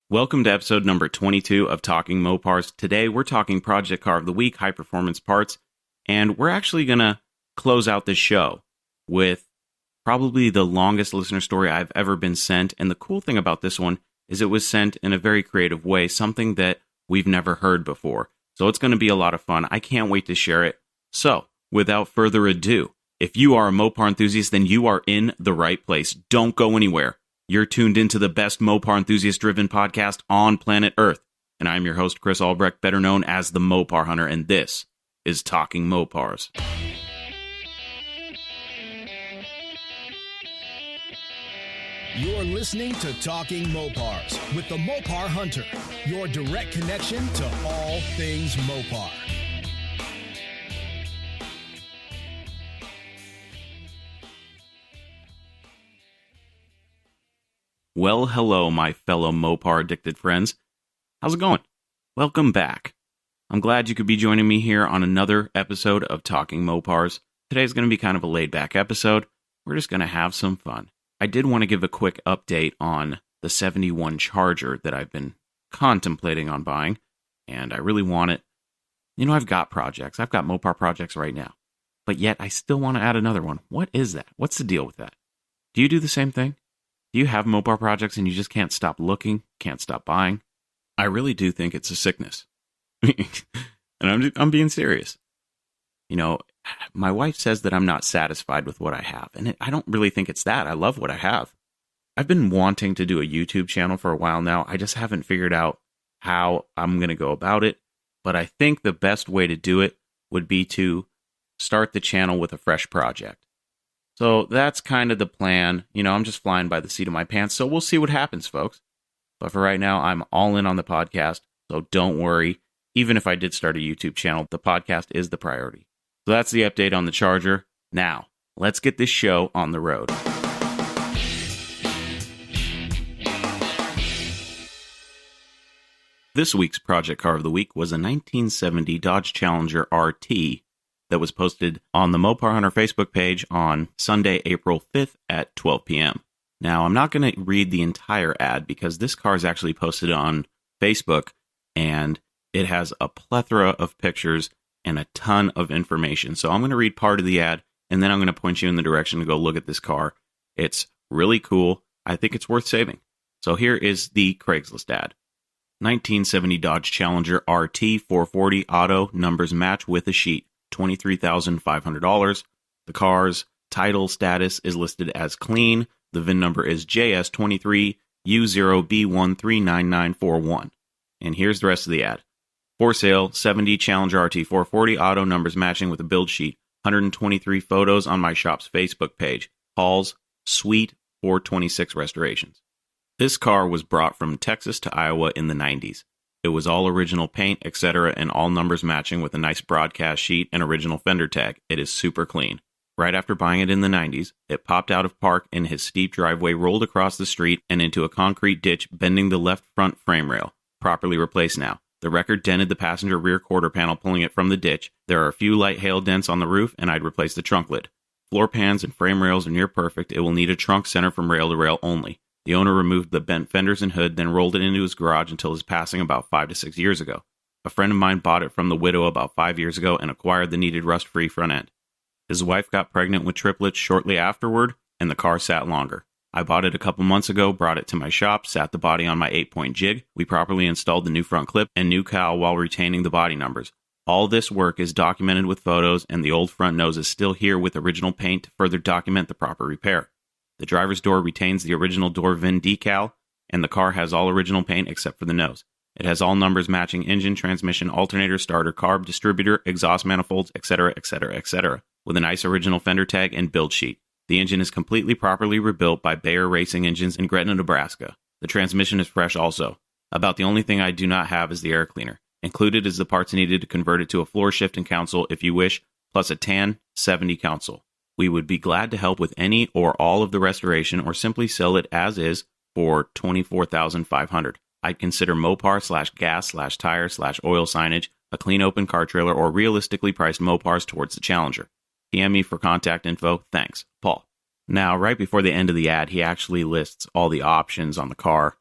Welcome to episode number 22 of Talking Mopars. Today we're talking Project Car of the Week, high performance parts, and we're actually going to close out this show with probably the longest listener story I've ever been sent. And the cool thing about this one is it was sent in a very creative way, something that we've never heard before. So it's going to be a lot of fun. I can't wait to share it. So without further ado, if you are a Mopar enthusiast, then you are in the right place. Don't go anywhere. You're tuned into the best Mopar enthusiast-driven podcast on planet Earth. And I'm your host, Chris Albrecht, better known as the Mopar Hunter, and this is Talking Mopars. You're listening to Talking Mopars with the Mopar Hunter, your direct connection to all things Mopar. Well, hello, my fellow Mopar-addicted friends. How's it going? Welcome back. I'm glad you could be joining me here on another episode of Talking Mopars. Today's going to be kind of a laid-back episode. We're just going to have some fun. I did want to give a quick update on the 71 Charger that I've been contemplating on buying, and I really want it. You know, I've got projects. I've got Mopar projects right now, but yet I still want to add another one. What is that? What's the deal with that? Do you do the same thing? Do you have Mopar projects and you just can't stop looking, can't stop buying? I really do think it's a sickness. And I'm being serious. You know, my wife says that I'm not satisfied with what I have, and I don't really think it's that. I love what I have. I've been wanting to do a YouTube channel for a while now. I just haven't figured out how I'm going to go about it, but I think the best way to do it would be to start the channel with a fresh project. So that's kind of the plan. You know, I'm just flying by the seat of my pants, so we'll see what happens, folks. But for right now, I'm all in on the podcast, so don't worry. Even if I did start a YouTube channel, the podcast is the priority. So that's the update on the Charger. Now, let's get this show on the road. This week's Project Car of the Week was a 1970 Dodge Challenger RT that was posted on the Mopar Hunter Facebook page on Sunday, April 5th at 12 p.m. Now, I'm not going to read the entire ad because this car is actually posted on Facebook, and it has a plethora of pictures and a ton of information. So I'm going to read part of the ad, and then I'm going to point you in the direction to go look at this car. It's really cool. I think it's worth saving. So here is the Craigslist ad. 1970 Dodge Challenger RT 440 auto, numbers match with a sheet. $23,500. The car's title status is listed as clean. The VIN number is JS23U0B139941. And here's the rest of the ad. For sale, 70 Challenger RT 440 auto, numbers matching with a build sheet. 123 photos on my shop's Facebook page. Hauls, Sweet 426 restorations. This car was brought from Texas to Iowa in the 90s. It was all original paint, etc., and all numbers matching with a nice broadcast sheet and original fender tag. It is super clean. Right after buying it in the 90s, it popped out of park in his steep driveway, rolled across the street, and into a concrete ditch, bending the left front frame rail. Properly replaced now. The wrecker dented the passenger rear quarter panel, pulling it from the ditch. There are a few light hail dents on the roof, and I'd replace the trunk lid. Floor pans and frame rails are near perfect. It will need a trunk center from rail to rail only. The owner removed the bent fenders and hood, then rolled it into his garage until his passing about 5 to 6 years ago. A friend of mine bought it from the widow about 5 years ago and acquired the needed rust-free front end. His wife got pregnant with triplets shortly afterward, and the car sat longer. I bought it a couple months ago, brought it to my shop, sat the body on my 8-point jig. We properly installed the new front clip and new cowl while retaining the body numbers. All this work is documented with photos, and the old front nose is still here with original paint to further document the proper repair. The driver's door retains the original door VIN decal, and the car has all original paint except for the nose. It has all numbers matching engine, transmission, alternator, starter, carb, distributor, exhaust manifolds, etc., etc., etc., with a nice original fender tag and build sheet. The engine is completely properly rebuilt by Bayer Racing Engines in Gretna, Nebraska. The transmission is fresh also. About the only thing I do not have is the air cleaner. Included is the parts needed to convert it to a floor shifting console if you wish, plus a tan 70 console. We would be glad to help with any or all of the restoration or simply sell it as is for $24,500. I'd consider Mopar/gas/tire/oil signage, a clean open car trailer, or realistically priced Mopars towards the Challenger. PM me for contact info. Thanks, Paul. Now, right before the end of the ad, he actually lists all the options on the car,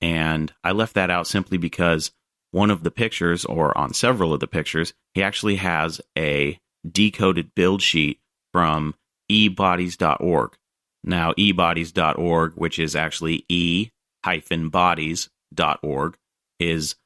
And I left that out simply because one of the pictures, or on several of the pictures, he actually has a decoded build sheet from ebodies.org. Now, ebodies.org, which is actually e-bodies.org, is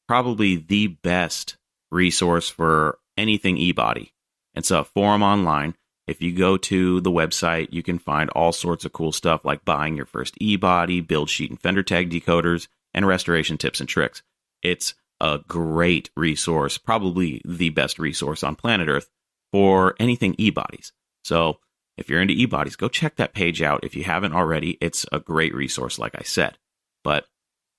probably the best resource for anything e-body. It's a forum online. If you go to the website, you can find all sorts of cool stuff like buying your first e-body, build sheet and fender tag decoders, and restoration tips and tricks. It's a great resource, probably the best resource on planet Earth for anything e-bodies. So if you're into e-bodies, go check that page out. If you haven't already, it's a great resource, like I said. But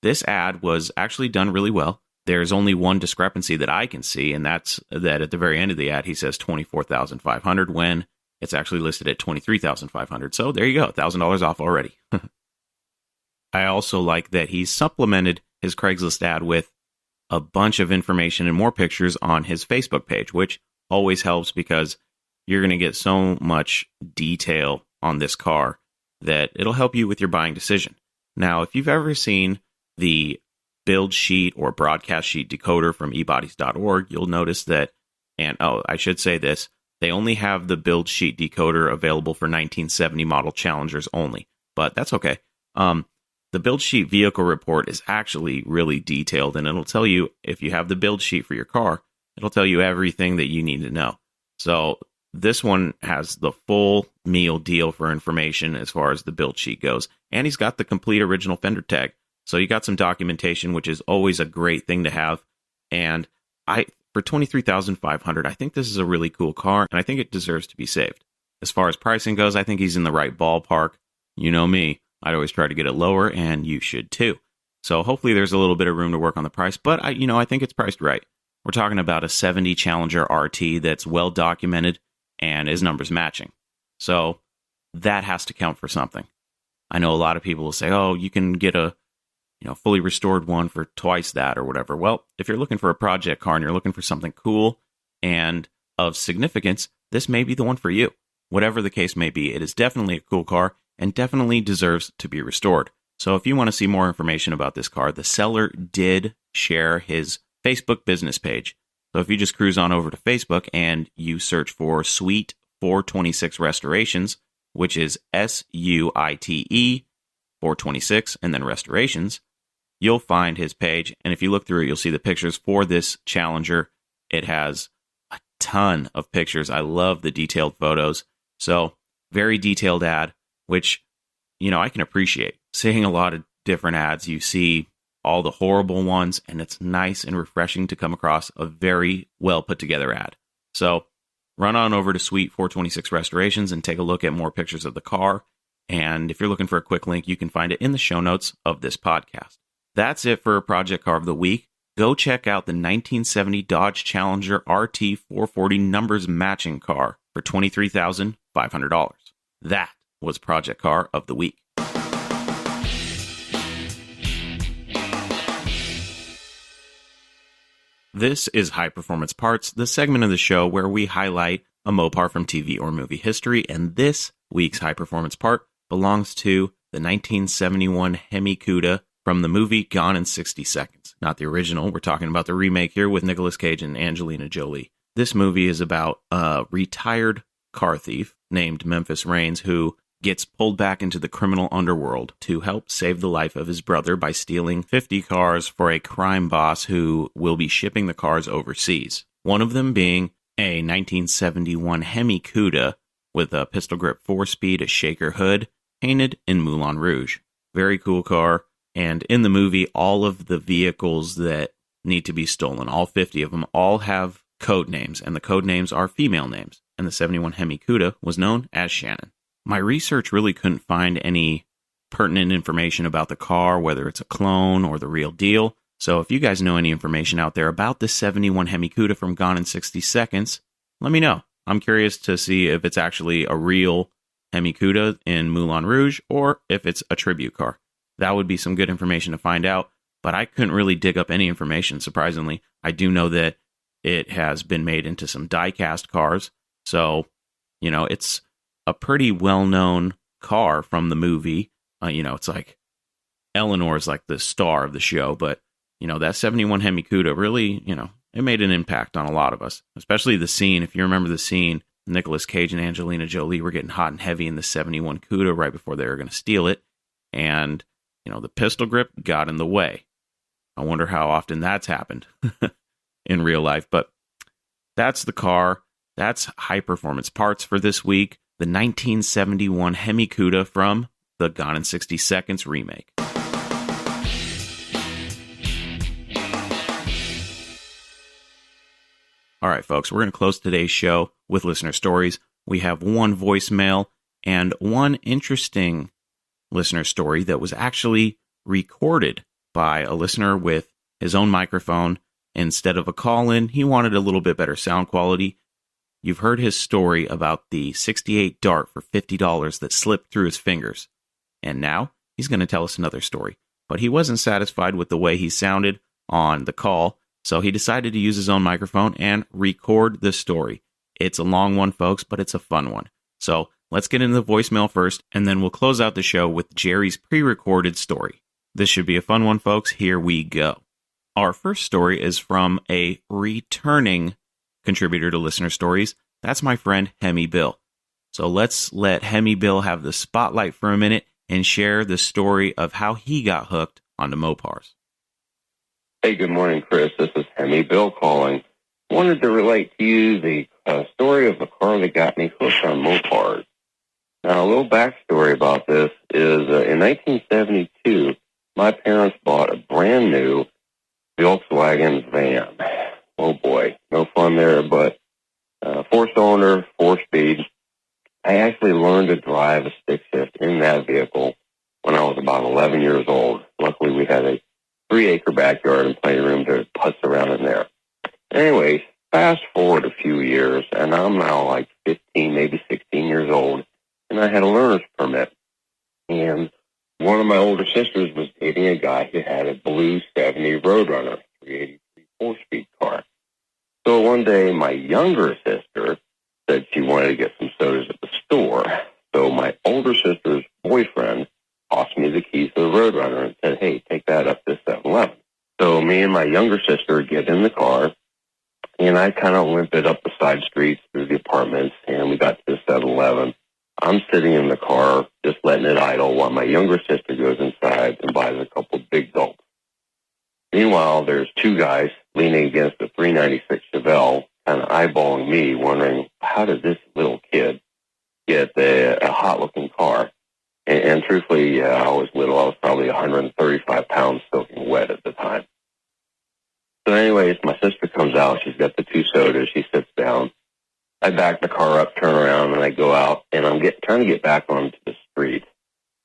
this ad was actually done really well. There's only one discrepancy that I can see, and that's that at the very end of the ad, he says $24,500 when it's actually listed at $23,500. So there you go, $1,000 off already. I also like that he supplemented his Craigslist ad with a bunch of information and more pictures on his Facebook page, which always helps because you're going to get so much detail on this car that it'll help you with your buying decision. Now, if you've ever seen the build sheet or broadcast sheet decoder from ebodies.org, you'll notice that, and I should say this, they only have the build sheet decoder available for 1970 model Challengers only, but that's okay. The build sheet vehicle report is actually really detailed, and it'll tell you, if you have the build sheet for your car, it'll tell you everything that you need to know. So this one has the full meal deal for information as far as the build sheet goes, and he's got the complete original fender tag. So you got some documentation, which is always a great thing to have. And for $23,500, I think this is a really cool car, and I think it deserves to be saved. As far as pricing goes, I think he's in the right ballpark. You know me, I'd always try to get it lower, and you should too. So hopefully there's a little bit of room to work on the price, but I think it's priced right. We're talking about a 70 Challenger RT that's well documented and his numbers matching. So that has to count for something. I know a lot of people will say, oh, you can get a fully restored one for twice that or whatever. Well, if you're looking for a project car and you're looking for something cool and of significance, this may be the one for you. Whatever the case may be, it is definitely a cool car and definitely deserves to be restored. So if you want to see more information about this car, the seller did share his Facebook business page. So if you just cruise on over to Facebook and you search for Suite 426 Restorations, which is SUITE 426 and then Restorations, you'll find his page. And if you look through it, you'll see the pictures for this Challenger. It has a ton of pictures. I love the detailed photos. So very detailed ad, which, I can appreciate. Seeing a lot of different ads, you see all the horrible ones, and it's nice and refreshing to come across a very well put together ad. So run on over to Suite 426 Restorations and take a look at more pictures of the car. And if you're looking for a quick link, you can find it in the show notes of this podcast. That's it for Project Car of the Week. Go check out the 1970 Dodge Challenger RT 440 numbers matching car for $23,500. That was Project Car of the Week. This is High Performance Parts, the segment of the show where we highlight a Mopar from TV or movie history, and this week's high performance part belongs to the 1971 Hemi Cuda from the movie Gone in 60 Seconds. Not the original, we're talking about the remake here with Nicolas Cage and Angelina Jolie. This movie is about a retired car thief named Memphis Reigns who gets pulled back into the criminal underworld to help save the life of his brother by stealing 50 cars for a crime boss who will be shipping the cars overseas. One of them being a 1971 Hemi Cuda with a pistol grip 4-speed, a shaker hood, painted in Moulin Rouge. Very cool car. And in the movie, all of the vehicles that need to be stolen, all 50 of them, all have code names, and the code names are female names. And the 71 Hemi Cuda was known as Shannon. My research really couldn't find any pertinent information about the car, whether it's a clone or the real deal. So if you guys know any information out there about the 71 Hemi Cuda from Gone in 60 Seconds, let me know. I'm curious to see if it's actually a real Hemi Cuda in Moulin Rouge or if it's a tribute car. That would be some good information to find out, but I couldn't really dig up any information, surprisingly. I do know that it has been made into some die-cast cars, so, it's a pretty well-known car from the movie. It's like Eleanor is like the star of the show, but, that 71 Hemi Cuda really, it made an impact on a lot of us, especially the scene. If you remember the scene, Nicolas Cage and Angelina Jolie were getting hot and heavy in the 71 Cuda right before they were going to steal it, and, the pistol grip got in the way. I wonder how often that's happened in real life, but that's the car. That's high performance parts for this week. The 1971 Hemi Cuda from the Gone in 60 Seconds remake. All right, folks, we're going to close today's show with listener stories. We have one voicemail and one interesting listener story that was actually recorded by a listener with his own microphone. Instead of a call-in, he wanted a little bit better sound quality. You've heard his story about the 68 Dart for $50 that slipped through his fingers. And now he's going to tell us another story. But he wasn't satisfied with the way he sounded on the call, so he decided to use his own microphone and record the story. It's a long one, folks, but it's a fun one. So let's get into the voicemail first, and then we'll close out the show with Jerry's pre-recorded story. This should be a fun one, folks. Here we go. Our first story is from a returning contributor to Listener Stories. That's my friend Hemi Bill. So let's let Hemi Bill have the spotlight for a minute and share the story of how he got hooked onto Mopars. Hey, good morning, Chris. This is Hemi Bill calling. Wanted to relate to you the story of the car that got me hooked on Mopars. Now, a little backstory about this is in 1972, my parents bought a brand new Volkswagen van. Oh boy, no fun there, but 4-cylinder, 4-speed. I actually learned to drive a stick shift in that vehicle when I was about 11 years old. Luckily, we had a 3-acre backyard and plenty of room to putz around in there. Anyways, fast forward a few years, and I'm now like 15, maybe 16 years old, and I had a learner's permit. And one of my older sisters was dating a guy who had a blue 70 Roadrunner, 383 4-speed car. So one day, my younger sister said she wanted to get some sodas at the store. So my older sister's boyfriend tossed me the keys to the Roadrunner and said, hey, take that up to 7-Eleven. So me and my younger sister get in the car, and I kind of limp it up the side streets through the apartments, and we got to the 7-Eleven. I'm sitting in the car, just letting it idle, while my younger sister goes inside and buys a couple big gulps. Meanwhile, there's two guys leaning against a 396 Chevelle, kind of eyeballing me, wondering, how did this little kid get a hot-looking car? And truthfully, I was little. I was probably 135 pounds soaking wet at the time. So anyways, my sister comes out. She's got the 2 sodas. She sits down. I back the car up, turn around, and I go out, and I'm trying to get back onto the street.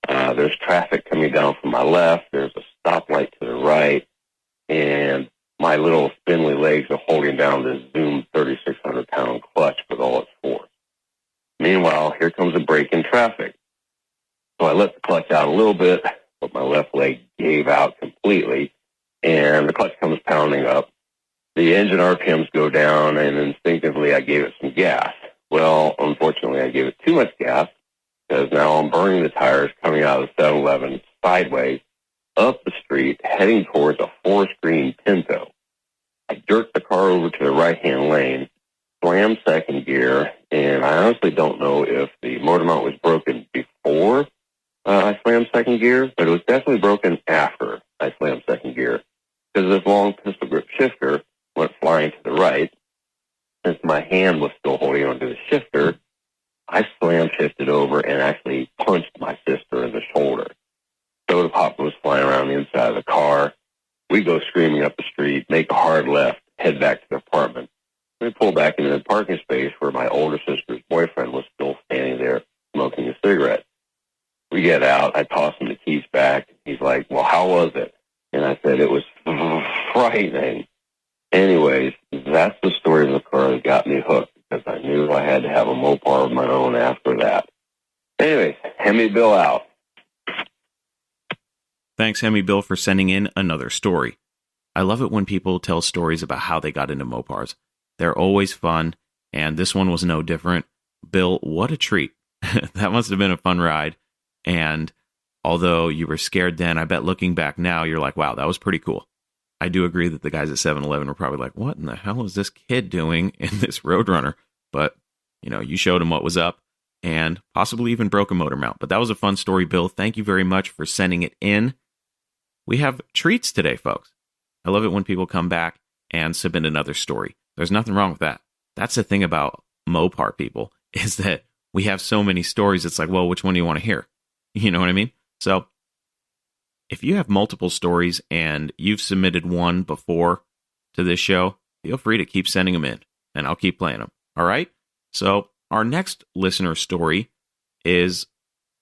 There's traffic coming down from my left. There's a stoplight to the right, and my little spindly legs are holding down this Zoom 3,600-pound clutch with all its force. Meanwhile, here comes a break in traffic. So I let the clutch out a little bit, but my left leg gave out completely, and the clutch comes pounding up. The engine RPMs go down, and instinctively I gave it some gas. Well, unfortunately, I gave it too much gas, because now I'm burning the tires coming out of the 7-Eleven sideways up the street, heading towards a forest green Pinto. I jerked the car over to the right-hand lane, slammed second gear, and I honestly don't know if the motor mount was broken before I slammed second gear, but it was definitely broken after I slammed second gear, because this long pistol grip shifter went flying to the right. Since my hand was still holding onto the shifter, I slam shifted over and actually punched my sister in the shoulder. Soda pop was flying around the inside of the car. We go screaming up the street, make a hard left, head back to the apartment. We pull back into the parking space where my older sister's boyfriend was still standing there smoking a cigarette. We get out. I toss him the keys back. He's like, well, how was it? And I said, it was frightening. Anyways, that's the story of the car that got me hooked, because I knew I had to have a Mopar of my own after that. Anyways, Hemi Bill out. Thanks, Hemi Bill, for sending in another story. I love it when people tell stories about how they got into Mopars. They're always fun, and this one was no different. Bill, what a treat. That must have been a fun ride. And although you were scared then, I bet looking back now, you're like, wow, that was pretty cool. I do agree that the guys at 7-Eleven were probably like, what in the hell is this kid doing in this Roadrunner? But, you showed him what was up and possibly even broke a motor mount. But that was a fun story, Bill. Thank you very much for sending it in. We have treats today, folks. I love it when people come back and submit another story. There's nothing wrong with that. That's the thing about Mopar people, is that we have so many stories. It's like, well, which one do you want to hear? You know what I mean? So if you have multiple stories and you've submitted one before to this show, feel free to keep sending them in and I'll keep playing them. All right? So our next listener story is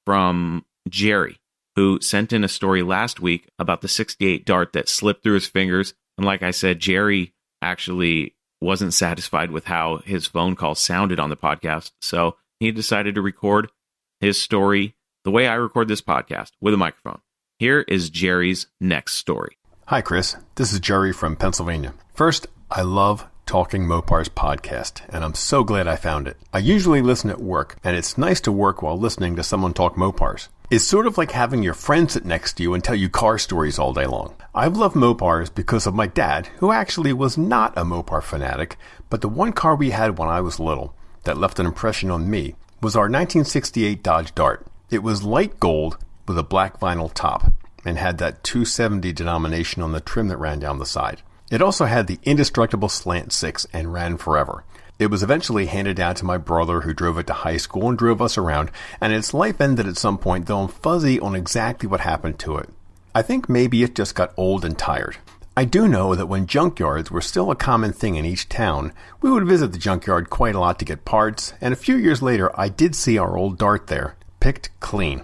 from Jerry, who sent in a story last week about the 68 Dart that slipped through his fingers. And like I said, Jerry actually wasn't satisfied with how his phone call sounded on the podcast. So he decided to record his story the way I record this podcast, with a microphone. Here is Jerry's next story. Hi, Chris. This is Jerry from Pennsylvania. First, I love Talking Mopars podcast, and I'm so glad I found it. I usually listen at work, and it's nice to work while listening to someone talk Mopars. It's sort of like having your friend sit next to you and tell you car stories all day long. I've loved Mopars because of my dad, who actually was not a Mopar fanatic, but the one car we had when I was little that left an impression on me was our 1968 Dodge Dart. It was light gold with a black vinyl top and had that 270 denomination on the trim that ran down the side. It also had the indestructible slant 6 and ran forever. It was eventually handed down to my brother, who drove it to high school and drove us around, and its life ended at some point, though I'm fuzzy on exactly what happened to it. I think maybe it just got old and tired. I do know that when junkyards were still a common thing in each town, we would visit the junkyard quite a lot to get parts, and a few years later I did see our old Dart there, picked clean.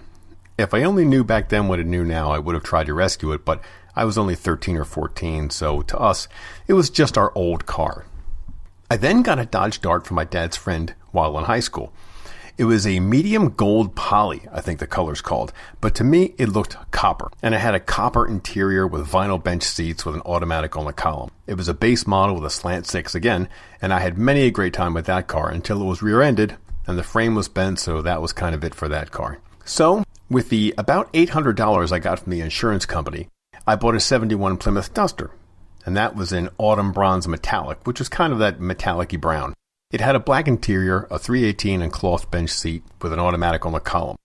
If I only knew back then what I knew now, I would have tried to rescue it, but I was only 13 or 14, so to us, it was just our old car. I then got a Dodge Dart from my dad's friend while in high school. It was a medium gold poly, I think the color's called, but to me it looked copper, and it had a copper interior with vinyl bench seats with an automatic on the column. It was a base model with a slant 6 again, and I had many a great time with that car until it was rear-ended and the frame was bent, so that was kind of it for that car. So, with the about $800 I got from the insurance company, I bought a 71 Plymouth Duster, and that was in autumn bronze metallic, which was kind of that metallic-y brown. It had a black interior, a 318 and cloth bench seat with an automatic on the column.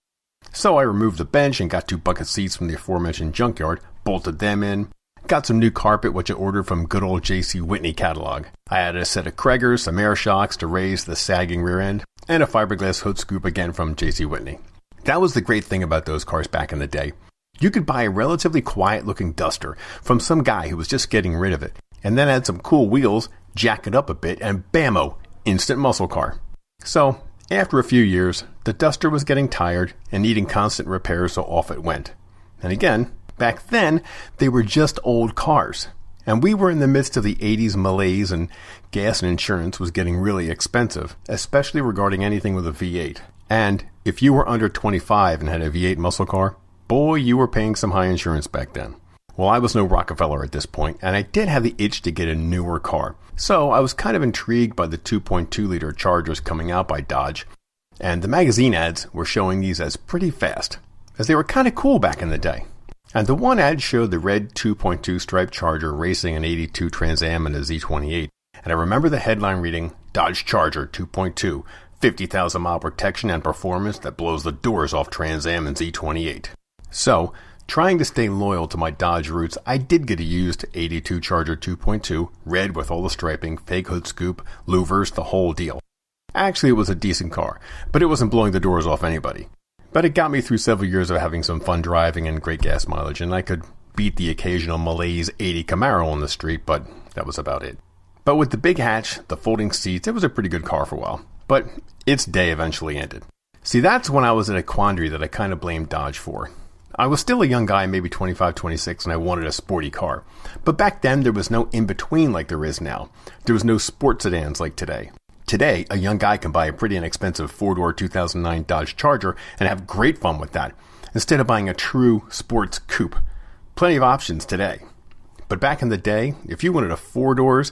So I removed the bench and got 2 bucket seats from the aforementioned junkyard, bolted them in, got some new carpet which I ordered from good old J.C. Whitney catalog. I added a set of Kraggers, some air shocks to raise the sagging rear end, and a fiberglass hood scoop again from J.C. Whitney. That was the great thing about those cars back in the day. You could buy a relatively quiet-looking Duster from some guy who was just getting rid of it, and then add some cool wheels, jack it up a bit, and bammo! Instant muscle car. So, after a few years, the Duster was getting tired and needing constant repairs, so off it went. And again, back then, they were just old cars. And we were in the midst of the 80s malaise, and gas and insurance was getting really expensive, especially regarding anything with a V8. And if you were under 25 and had a V8 muscle car, boy, you were paying some high insurance back then. Well, I was no Rockefeller at this point, and I did have the itch to get a newer car. So I was kind of intrigued by the 2.2-liter Chargers coming out by Dodge, and the magazine ads were showing these as pretty fast, as they were kind of cool back in the day. And the one ad showed the red 2.2 striped Charger racing an 82 Trans Am and a Z28, and I remember the headline reading, Dodge Charger 2.2, 50,000 mile protection and performance that blows the doors off Trans Am and Z28. So, trying to stay loyal to my Dodge roots, I did get a used 82 Charger 2.2, red with all the striping, fake hood scoop, louvers, the whole deal. Actually, it was a decent car, but it wasn't blowing the doors off anybody. But it got me through several years of having some fun driving and great gas mileage, and I could beat the occasional malaise 80 Camaro on the street, but that was about it. But with the big hatch, the folding seats, it was a pretty good car for a while. But its day eventually ended. See, that's when I was in a quandary that I kind of blamed Dodge for. I was still a young guy, maybe 25, 26, and I wanted a sporty car. But back then, there was no in-between like there is now. There was no sports sedans like today. Today, a young guy can buy a pretty inexpensive four-door 2009 Dodge Charger and have great fun with that, instead of buying a true sports coupe. Plenty of options today. But back in the day, if you wanted a four-doors,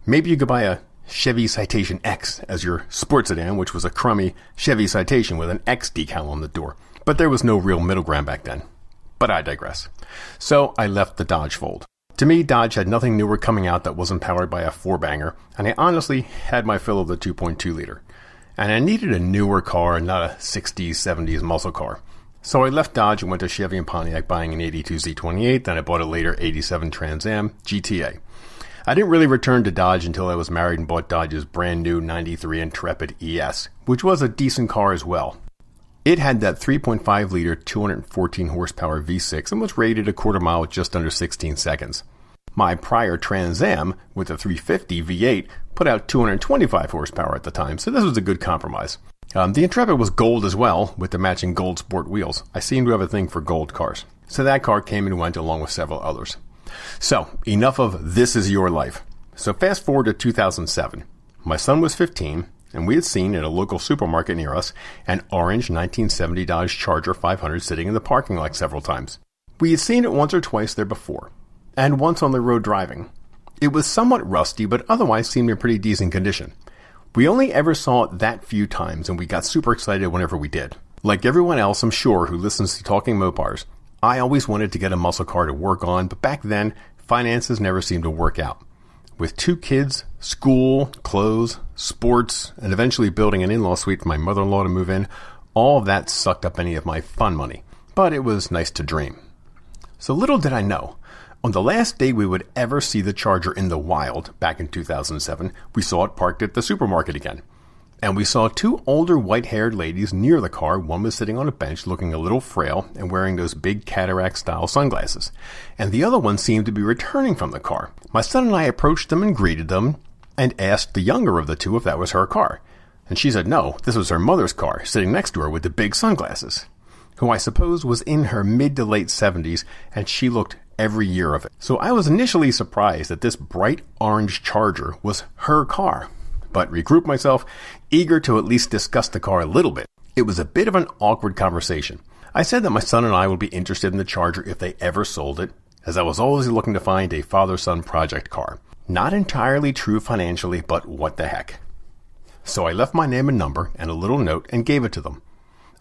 maybe you could buy a Chevy Citation X as your sports sedan, which was a crummy Chevy Citation with an X decal on the door. But there was no real middle ground back then. But I digress. So I left the Dodge fold. To me, Dodge had nothing newer coming out that wasn't powered by a four-banger, and I honestly had my fill of the 2.2-liter. And I needed a newer car, not a 60s, 70s muscle car. So I left Dodge and went to Chevy and Pontiac buying an 82 Z28, then I bought a later 87 Trans Am GTA. I didn't really return to Dodge until I was married and bought Dodge's brand new 93 Intrepid ES, which was a decent car as well. It had that 3.5-liter, 214 horsepower V6 and was rated a quarter mile with just under 16 seconds. My prior Trans Am, with a 350 V8, put out 225 horsepower at the time, so this was a good compromise. The Intrepid was gold as well, with the matching gold sport wheels. I seem to have a thing for gold cars. So that car came and went along with several others. So, enough of this is your life. So fast forward to 2007. My son was 15, and we had seen at a local supermarket near us an orange 1970 Dodge Charger 500 sitting in the parking lot several times. We had seen it once or twice there before, and once on the road driving. It was somewhat rusty, but otherwise seemed in pretty decent condition. We only ever saw it that few times, and we got super excited whenever we did. Like everyone else, I'm sure, who listens to Talking Mopars, I always wanted to get a muscle car to work on, but back then, finances never seemed to work out. With 2 kids, school, clothes, sports, and eventually building an in-law suite for my mother-in-law to move in, all of that sucked up any of my fun money. But it was nice to dream. So little did I know, on the last day we would ever see the Charger in the wild, back in 2007, we saw it parked at the supermarket again. And we saw 2 older white-haired ladies near the car. One was sitting on a bench looking a little frail and wearing those big cataract-style sunglasses. And the other one seemed to be returning from the car. My son and I approached them and greeted them and asked the younger of the 2 if that was her car. And she said no, this was her mother's car, sitting next to her with the big sunglasses, who I suppose was in her mid to late 70s, and she looked every year of it. So I was initially surprised that this bright orange Charger was her car, but regrouped myself, eager to at least discuss the car a little bit. It was a bit of an awkward conversation. I said that my son and I would be interested in the Charger if they ever sold it, as I was always looking to find a father-son project car. Not entirely true financially, but what the heck. So I left my name and number and a little note and gave it to them.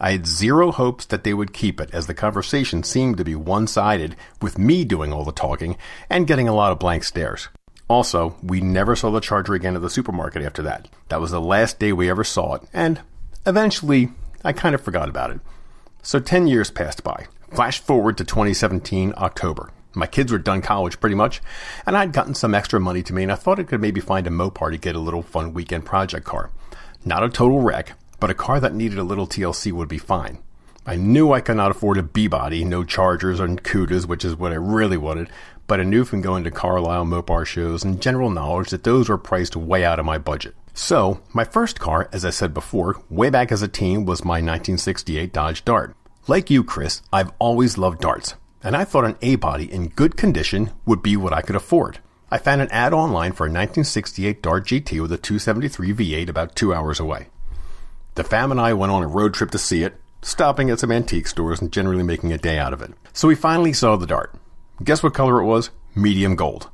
I had zero hopes that they would keep it, as the conversation seemed to be one-sided, with me doing all the talking and getting a lot of blank stares. Also, we never saw the Charger again at the supermarket after that. That was the last day we ever saw it, and eventually, I kind of forgot about it. So 10 years passed by. Flash forward to 2017, October. My kids were done college pretty much, and I'd gotten some extra money to me, and I thought I could maybe find a Mopar to get a little fun weekend project car. Not a total wreck, but a car that needed a little TLC would be fine. I knew I could not afford a B-body, no Chargers or Cudas, which is what I really wanted, but I knew from going to Carlisle Mopar shows and general knowledge that those were priced way out of my budget. So, my first car, as I said before, way back as a teen, was my 1968 Dodge Dart. Like you, Chris, I've always loved darts, and I thought an A-body in good condition would be what I could afford. I found an ad online for a 1968 Dart GT with a 273 V8 about 2 hours away. The fam and I went on a road trip to see it, stopping at some antique stores and generally making a day out of it. So we finally saw the Dart. Guess what color it was? Medium gold.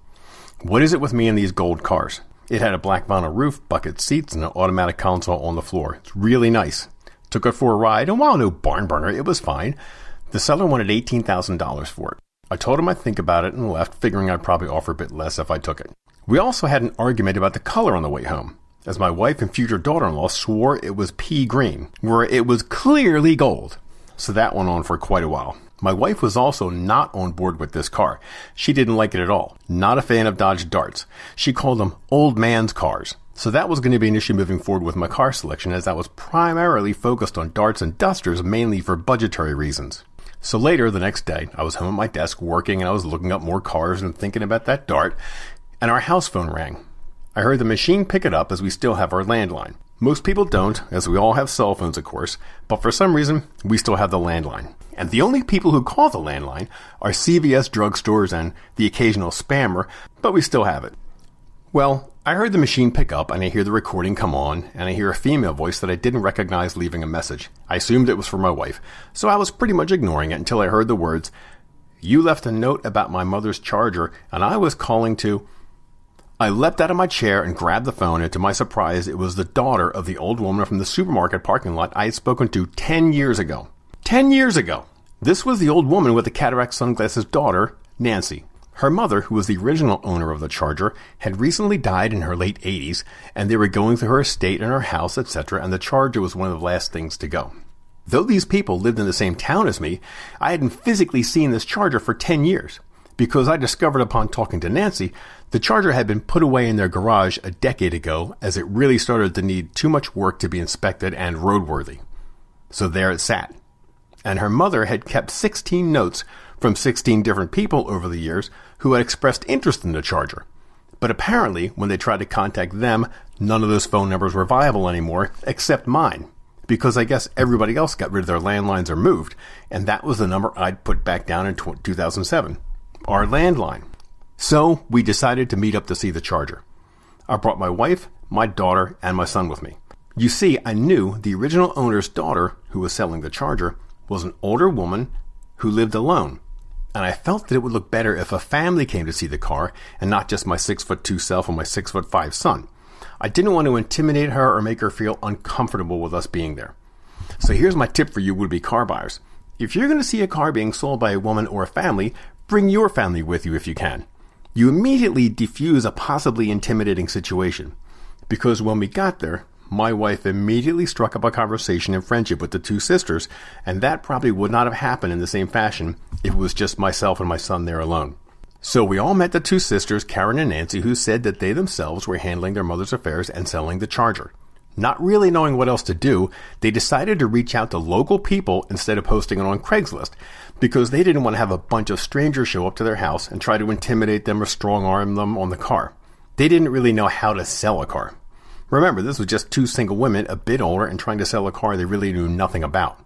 What is it with me and these gold cars? It had a black vinyl roof, bucket seats, and an automatic console on the floor. It's really nice. Took it for a ride, and while no barn burner, it was fine. The seller wanted $18,000 for it. I told him I'd think about it and left, figuring I'd probably offer a bit less if I took it. We also had an argument about the color on the way home, as my wife and future daughter-in-law swore it was pea green, where it was clearly gold. So that went on for quite a while. My wife was also not on board with this car. She didn't like it at all. Not a fan of Dodge Darts. She called them old man's cars. So that was going to be an issue moving forward with my car selection, as I was primarily focused on Darts and Dusters mainly for budgetary reasons. So later, the next day, I was home at my desk working, and I was looking up more cars and thinking about that Dart, and our house phone rang. I heard the machine pick it up, as we still have our landline. Most people don't, as we all have cell phones, of course, but for some reason, we still have the landline. And the only people who call the landline are CVS drugstores and the occasional spammer, but we still have it. Well, I heard the machine pick up, and I hear the recording come on, and I hear a female voice that I didn't recognize leaving a message. I assumed it was for my wife, so I was pretty much ignoring it until I heard the words, "You left a note about my mother's Charger, and I was calling to..." I leapt out of my chair and grabbed the phone, and to my surprise, it was the daughter of the old woman from the supermarket parking lot I had spoken to 10 years ago. 10 years ago! This was the old woman with the cataract sunglasses daughter, Nancy. Her mother, who was the original owner of the Charger, had recently died in her late 80s, and they were going through her estate and her house, etc., and the Charger was one of the last things to go. Though these people lived in the same town as me, I hadn't physically seen this Charger for 10 years, because I discovered upon talking to Nancy, the Charger had been put away in their garage a decade ago, as it really started to need too much work to be inspected and roadworthy. So there it sat. And her mother had kept 16 notes from 16 different people over the years who had expressed interest in the Charger. But apparently, when they tried to contact them, none of those phone numbers were viable anymore, except mine. Because I guess everybody else got rid of their landlines or moved, and that was the number I'd put back down in 2007. Our landline. So, we decided to meet up to see the Charger. I brought my wife, my daughter, and my son with me. You see, I knew the original owner's daughter, who was selling the Charger, was an older woman who lived alone. And I felt that it would look better if a family came to see the car, and not just my 6'2" self and my 6'5" son. I didn't want to intimidate her or make her feel uncomfortable with us being there. So here's my tip for you would-be car buyers. If you're going to see a car being sold by a woman or a family, bring your family with you if you can. You immediately diffuse a possibly intimidating situation. Because when we got there, my wife immediately struck up a conversation and friendship with the two sisters, and that probably would not have happened in the same fashion if it was just myself and my son there alone. So we all met the two sisters, Karen and Nancy, who said that they themselves were handling their mother's affairs and selling the Charger. Not really knowing what else to do, they decided to reach out to local people instead of posting it on Craigslist, because they didn't want to have a bunch of strangers show up to their house and try to intimidate them or strong-arm them on the car. They didn't really know how to sell a car. Remember, this was just two single women, a bit older, and trying to sell a car they really knew nothing about.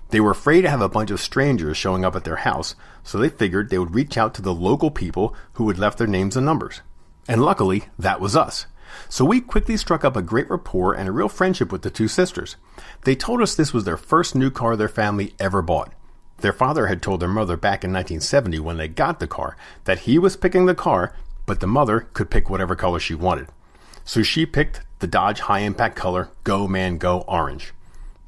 They were afraid to have a bunch of strangers showing up at their house, so they figured they would reach out to the local people who had left their names and numbers. And luckily, that was us. So we quickly struck up a great rapport and a real friendship with the two sisters. They told us this was their first new car their family ever bought. Their father had told their mother back in 1970 when they got the car that he was picking the car, but the mother could pick whatever color she wanted. So she picked the Dodge high-impact color Go Man Go Orange.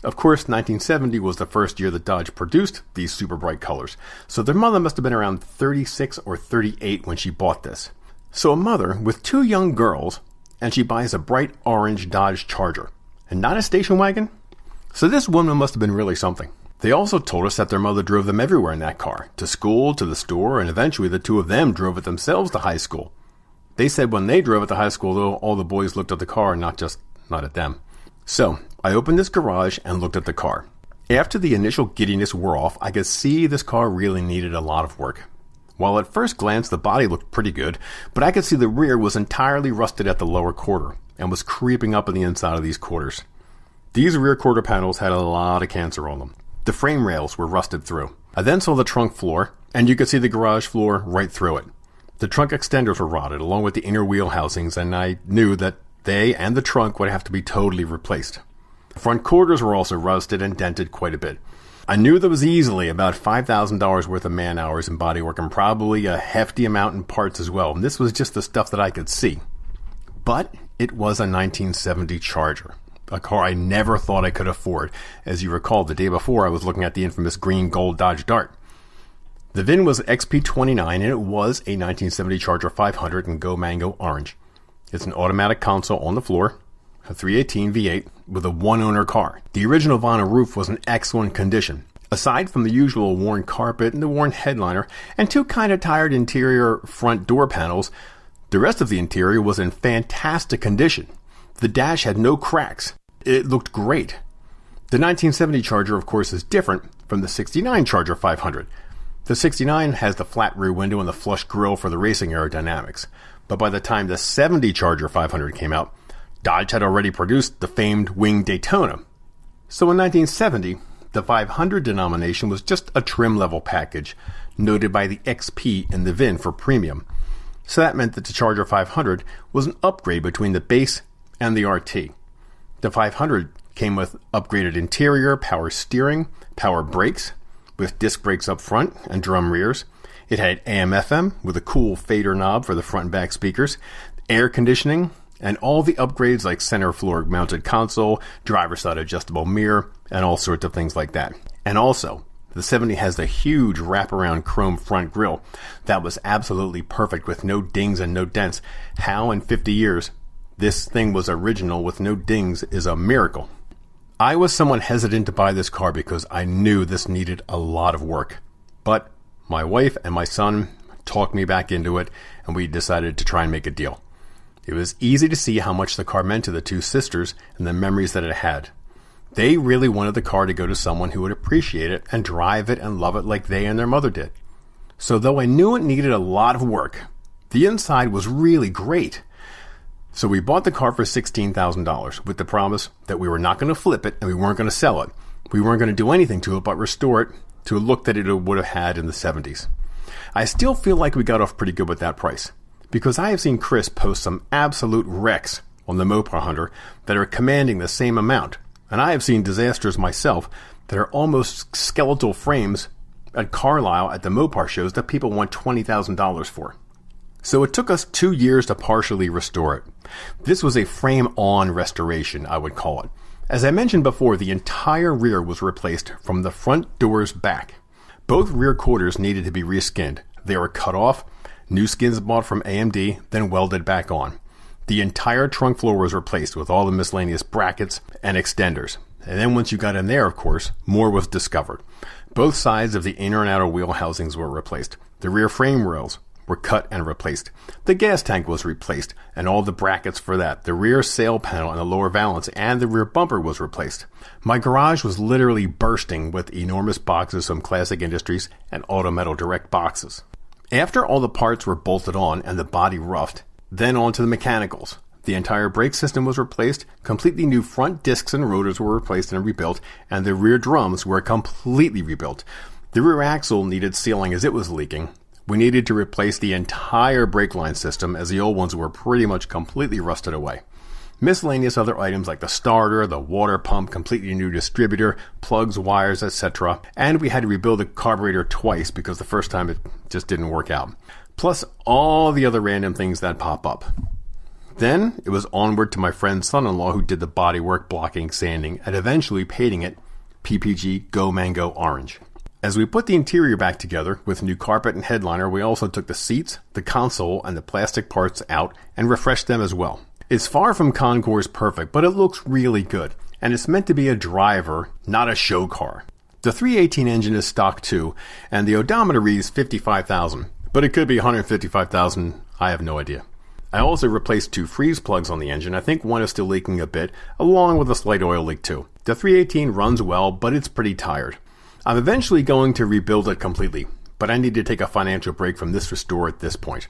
Of course, 1970 was the first year that Dodge produced these super bright colors, so their mother must have been around 36 or 38 when she bought this. So a mother with two young girls, and she buys a bright orange Dodge Charger, and not a station wagon? So this woman must have been really something. They also told us that their mother drove them everywhere in that car, to school, to the store, and eventually the two of them drove it themselves to high school. They said when they drove it to high school, though, all the boys looked at the car, not at them. So, I opened this garage and looked at the car. After the initial giddiness wore off, I could see this car really needed a lot of work. While at first glance the body looked pretty good, but I could see the rear was entirely rusted at the lower quarter, and was creeping up on the inside of these quarters. These rear quarter panels had a lot of cancer on them. The frame rails were rusted through. I then saw the trunk floor, and you could see the garage floor right through it. The trunk extenders were rotted, along with the inner wheel housings, and I knew that they and the trunk would have to be totally replaced. The front quarters were also rusted and dented quite a bit. I knew there was easily about $5,000 worth of man hours in bodywork and probably a hefty amount in parts as well, and this was just the stuff that I could see. But it was a 1970 Charger, a car I never thought I could afford. As you recall, the day before I was looking at the infamous green gold Dodge Dart. The VIN was XP29 and it was a 1970 Charger 500 in Go Mango Orange. It's an automatic console on the floor, a 318 V8 with a one-owner car. The original vinyl roof was in excellent condition. Aside from the usual worn carpet and the worn headliner and two kind of tired interior front door panels, the rest of the interior was in fantastic condition. The dash had no cracks. It looked great. The 1970 Charger, of course, is different from the 69 Charger 500. The 69 has the flat rear window and the flush grille for the racing aerodynamics. But by the time the 70 Charger 500 came out, Dodge had already produced the famed winged Daytona. So in 1970, the 500 denomination was just a trim level package, noted by the XP in the VIN for premium. So that meant that the Charger 500 was an upgrade between the base and the RT. The 500 came with upgraded interior, power steering, power brakes, with disc brakes up front and drum rears. It had AM/FM with a cool fader knob for the front and back speakers, air conditioning, and all the upgrades like center floor mounted console, driver's side adjustable mirror, and all sorts of things like that. And also, The 70 has the huge wraparound chrome front grille that was absolutely perfect with no dings and no dents. How in 50 years this thing was original with no dings is a miracle. I was somewhat hesitant to buy this car because I knew this needed a lot of work. But my wife and my son talked me back into it, and we decided to try and make a deal. It was easy to see how much the car meant to the two sisters and the memories that it had. They really wanted the car to go to someone who would appreciate it and drive it and love it like they and their mother did. So though I knew it needed a lot of work, the inside was really great. So we bought the car for $16,000 with the promise that we were not going to flip it and we weren't going to sell it. We weren't going to do anything to it but restore it to a look that it would have had in the 70s. I still feel like we got off pretty good with that price, because I have seen Chris post some absolute wrecks on the Mopar Hunter that are commanding the same amount. And I have seen disasters myself that are almost skeletal frames at Carlisle at the Mopar shows that people want $20,000 for. So it took us 2 years to partially restore it. This was a frame-on restoration, I would call it. As I mentioned before, the entire rear was replaced from the front doors back. Both rear quarters needed to be reskinned. They were cut off, new skins bought from AMD, then welded back on. The entire trunk floor was replaced with all the miscellaneous brackets and extenders. And then once you got in there, of course, more was discovered. Both sides of the inner and outer wheel housings were replaced. The rear frame rails were cut and replaced. The gas tank was replaced, and all the brackets for that. The rear sail panel and the lower valance and the rear bumper was replaced. My garage was literally bursting with enormous boxes from Classic Industries and Auto Metal Direct boxes. After all the parts were bolted on and the body roughed, then on to the mechanicals. The entire brake system was replaced, completely new front discs and rotors were replaced and rebuilt, and the rear drums were completely rebuilt. The rear axle needed sealing as it was leaking. We needed to replace the entire brake line system as the old ones were pretty much completely rusted away. Miscellaneous other items like the starter, the water pump, completely new distributor, plugs, wires, etc. And we had to rebuild the carburetor twice because the first time it just didn't work out. Plus all the other random things that pop up. Then it was onward to my friend's son-in-law who did the bodywork, blocking, sanding, and eventually painting it PPG Go Mango Orange. As we put the interior back together with new carpet and headliner, we also took the seats, the console, and the plastic parts out and refreshed them as well. It's far from Concours perfect, but it looks really good, and it's meant to be a driver, not a show car. The 318 engine is stock too, and the odometer reads 55,000, but it could be 155,000, I have no idea. I also replaced 2 freeze plugs on the engine. I think one is still leaking a bit, along with a slight oil leak too. The 318 runs well, but it's pretty tired. I'm eventually going to rebuild it completely, but I need to take a financial break from this restore at this point.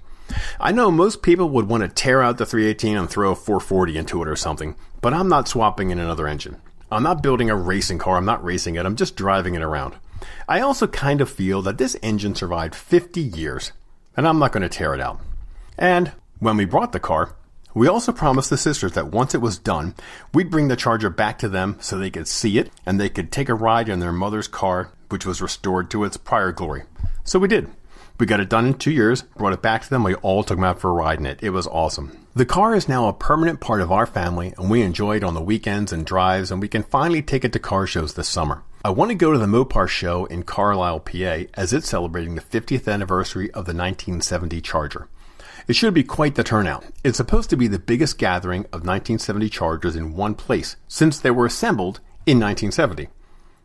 I know most people would want to tear out the 318 and throw a 440 into it or something, but I'm not swapping in another engine. I'm not building a racing car, I'm not racing it, I'm just driving it around. I also kind of feel that this engine survived 50 years, and I'm not going to tear it out. And when we brought the car, we also promised the sisters that once it was done, we'd bring the Charger back to them so they could see it and they could take a ride in their mother's car, which was restored to its prior glory. So we did. We got it done in 2 years, brought it back to them, we all took them out for a ride in it. It was awesome. The car is now a permanent part of our family, and we enjoy it on the weekends and drives, and we can finally take it to car shows this summer. I want to go to the Mopar show in Carlisle, PA, as it's celebrating the 50th anniversary of the 1970 Charger. It should be quite the turnout. It's supposed to be the biggest gathering of 1970 Chargers in one place, since they were assembled in 1970.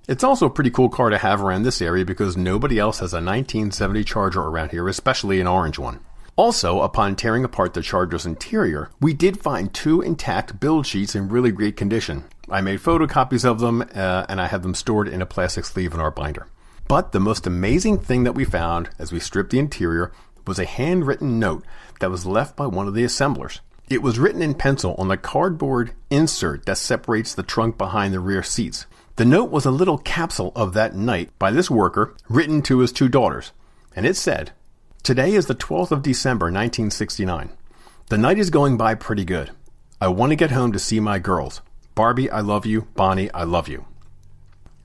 It's also a pretty cool car to have around this area because nobody else has a 1970 Charger around here, especially an orange one. Also, upon tearing apart the Charger's interior, we did find 2 intact build sheets in really great condition. I made photocopies of them, and I have them stored in a plastic sleeve in our binder. But the most amazing thing that we found as we stripped the interior was a handwritten note that was left by one of the assemblers. It was written in pencil on the cardboard insert that separates the trunk behind the rear seats. The note was a little capsule of that night by this worker, written to his 2 daughters, and it said, "Today is the 12th of December, 1969. The night is going by pretty good. I want to get home to see my girls. Barbie, I love you. Bonnie, I love you."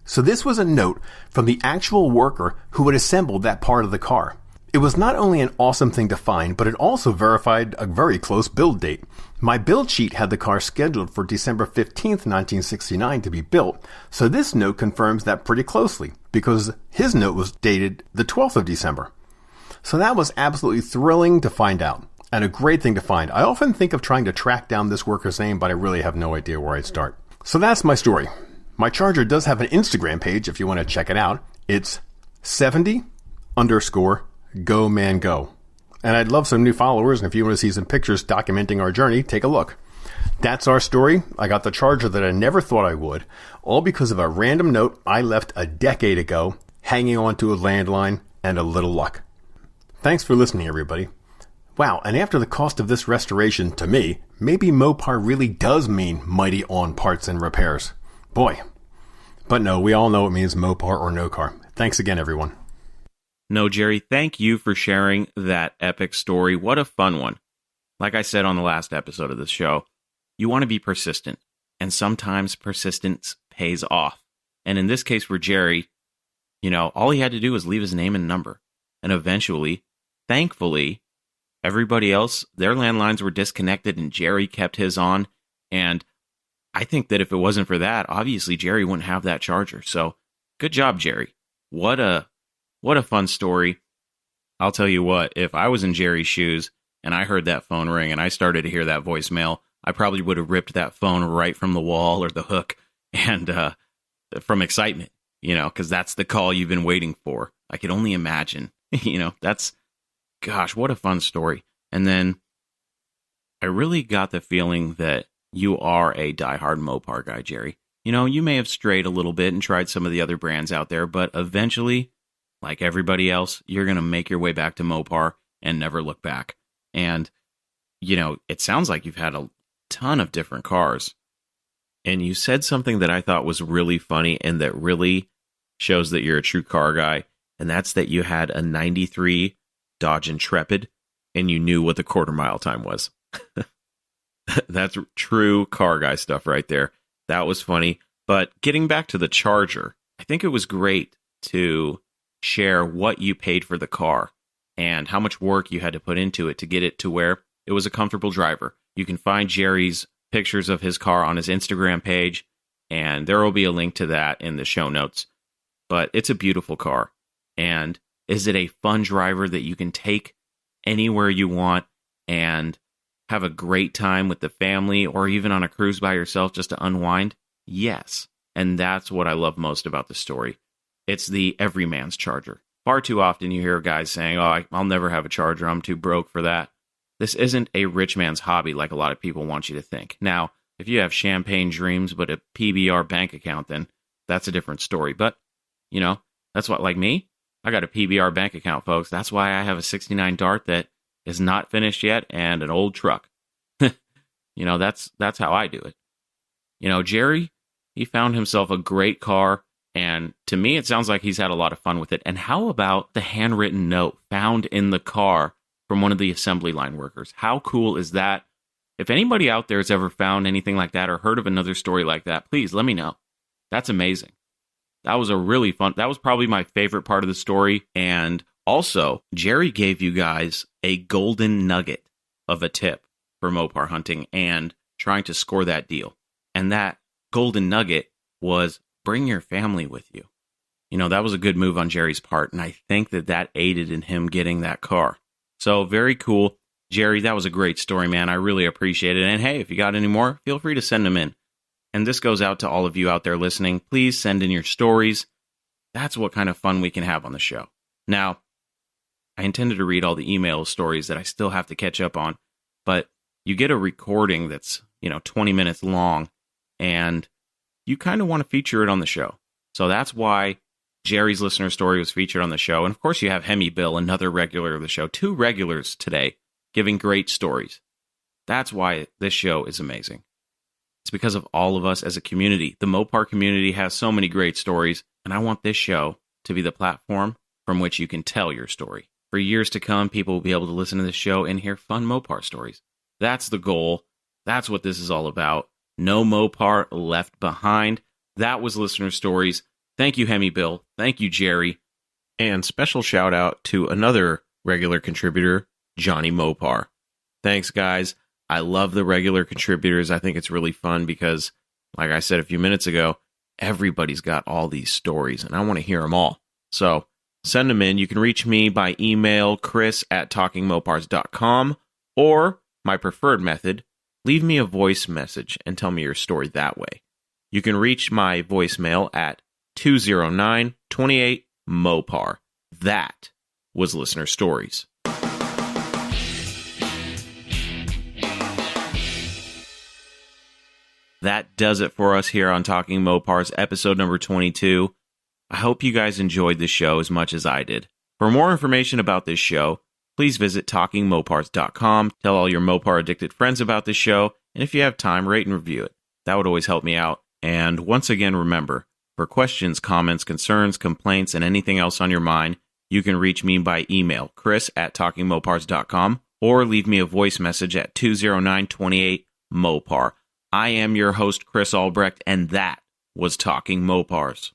So this was a note from the actual worker who had assembled that part of the car. It was not only an awesome thing to find, but it also verified a very close build date. My build sheet had the car scheduled for December 15th, 1969 to be built, so this note confirms that pretty closely, because his note was dated the 12th of December. So that was absolutely thrilling to find out, and a great thing to find. I often think of trying to track down this worker's name, but I really have no idea where I'd start. So that's my story. My Charger does have an Instagram page if you want to check it out. It's 70_Go Man Go. And I'd love some new followers, and if you want to see some pictures documenting our journey, take a look. That's our story. I got the Charger that I never thought I would, all because of a random note I left a decade ago, hanging onto a landline, and a little luck. Thanks for listening, everybody. Wow, and after the cost of this restoration, to me, maybe Mopar really does mean mighty on parts and repairs. Boy. But no, we all know it means Mopar or no car. Thanks again, everyone. No, Jerry, thank you for sharing that epic story. What a fun one. Like I said on the last episode of this show, you want to be persistent, and sometimes persistence pays off. And in this case for Jerry, all he had to do was leave his name and number. And eventually, thankfully, everybody else, their landlines were disconnected and Jerry kept his on. And I think that if it wasn't for that, obviously Jerry wouldn't have that Charger. So good job, Jerry. What a fun story. I'll tell you what, if I was in Jerry's shoes and I heard that phone ring and I started to hear that voicemail, I probably would have ripped that phone right from the wall or the hook and from excitement, because that's the call you've been waiting for. I could only imagine, gosh, what a fun story. And then I really got the feeling that you are a diehard Mopar guy, Jerry. You may have strayed a little bit and tried some of the other brands out there, but eventually, like everybody else, you're going to make your way back to Mopar and never look back. And, it sounds like you've had a ton of different cars. And you said something that I thought was really funny and that really shows that you're a true car guy. And that's that you had a 93 Dodge Intrepid and you knew what the quarter-mile time was. That's true car guy stuff right there. That was funny. But getting back to the Charger, I think it was great to share what you paid for the car and how much work you had to put into it to get it to where it was a comfortable driver. You can find Jerry's pictures of his car on his Instagram page, and there will be a link to that in the show notes. But it's a beautiful car. And is it a fun driver that you can take anywhere you want and have a great time with the family or even on a cruise by yourself just to unwind? Yes. And that's what I love most about the story. It's the everyman's Charger. Far too often you hear guys saying, I'll never have a Charger. I'm too broke for that. This isn't a rich man's hobby like a lot of people want you to think. Now, if you have champagne dreams but a PBR bank account, then that's a different story. But, that's what, like me, I got a PBR bank account, folks. That's why I have a 69 Dart that is not finished yet and an old truck. That's how I do it. Jerry, he found himself a great car, and to me, it sounds like he's had a lot of fun with it. And how about the handwritten note found in the car from one of the assembly line workers? How cool is that? If anybody out there has ever found anything like that or heard of another story like that, please let me know. That's amazing. That was that was probably my favorite part of the story. And also, Jerry gave you guys a golden nugget of a tip for Mopar hunting and trying to score that deal. And that golden nugget was bring your family with you. That was a good move on Jerry's part, and I think that aided in him getting that car. So very cool. Jerry, that was a great story, man. I really appreciate it. And hey, if you got any more, feel free to send them in. And this goes out to all of you out there listening. Please send in your stories. That's what kind of fun we can have on the show. Now, I intended to read all the email stories that I still have to catch up on, but you get a recording that's, 20 minutes long, and you kind of want to feature it on the show. So that's why Jerry's listener story was featured on the show. And of course, you have Hemi Bill, another regular of the show, 2 regulars today, giving great stories. That's why this show is amazing. It's because of all of us as a community. The Mopar community has so many great stories, and I want this show to be the platform from which you can tell your story. For years to come, people will be able to listen to this show and hear fun Mopar stories. That's the goal. That's what this is all about. No Mopar left behind. That was listener stories. Thank you, Hemi Bill. Thank you, Jerry. And special shout out to another regular contributor, Johnny Mopar. Thanks, guys. I love the regular contributors. I think it's really fun because, like I said a few minutes ago, everybody's got all these stories, and I want to hear them all. So send them in. You can reach me by email, chris@talkingmopars.com, or my preferred method, leave me a voice message and tell me your story that way. You can reach my voicemail at 209-28-MOPAR. That was Listener Stories. That does it for us here on Talking Mopars, episode number 22. I hope you guys enjoyed the show as much as I did. For more information about this show, please visit TalkingMopars.com. Tell all your Mopar-addicted friends about this show, and if you have time, rate and review it. That would always help me out. And once again, remember, for questions, comments, concerns, complaints, and anything else on your mind, you can reach me by email, chris@TalkingMopars.com, or leave me a voice message at 209-28-MOPAR. I am your host, Chris Albrecht, and that was Talking Mopars.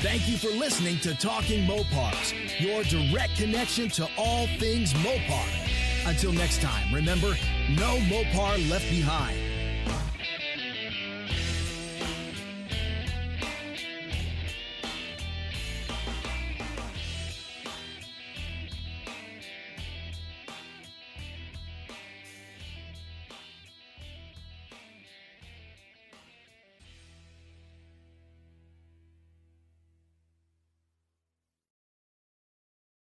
Thank you for listening to Talking Mopars, your direct connection to all things Mopar. Until next time, remember, no Mopar left behind.